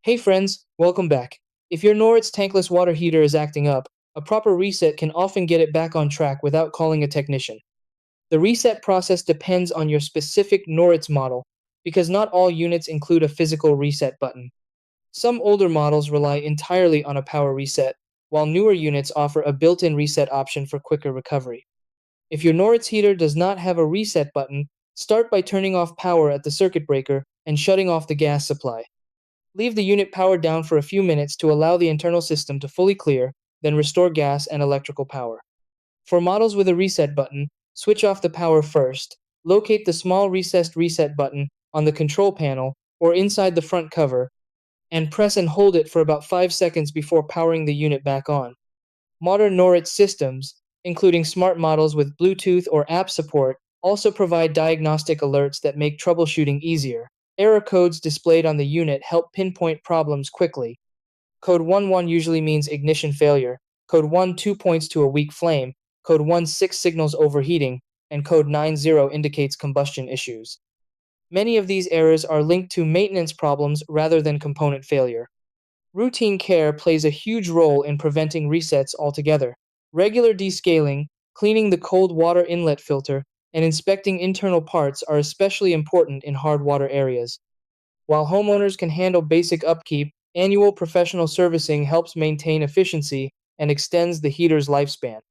Hey friends, welcome back. If your Noritz Tankless Water Heater is acting up, a proper reset can often get it back on track without calling a technician. The reset process depends on your specific Noritz model, because not all units include a physical reset button. Some older models rely entirely on a power reset, while newer units offer a built-in reset option for quicker recovery. If your Noritz heater does not have a reset button, start by turning off power at the circuit breaker and shutting off the gas supply. Leave the unit powered down for a few minutes to allow the internal system to fully clear, then restore gas and electrical power. For models with a reset button, switch off the power first, locate the small recessed reset button on the control panel or inside the front cover, and press and hold it for about 5 seconds before powering the unit back on. Modern Noritz systems, including smart models with Bluetooth or app support, also provide diagnostic alerts that make troubleshooting easier. Error codes displayed on the unit help pinpoint problems quickly. Code 11 usually means ignition failure, code 12 points to a weak flame, code 16 signals overheating, and code 90 indicates combustion issues. Many of these errors are linked to maintenance problems rather than component failure. Routine care plays a huge role in preventing resets altogether. Regular descaling, cleaning the cold water inlet filter, and inspecting internal parts are especially important in hard water areas. While homeowners can handle basic upkeep, annual professional servicing helps maintain efficiency and extends the heater's lifespan.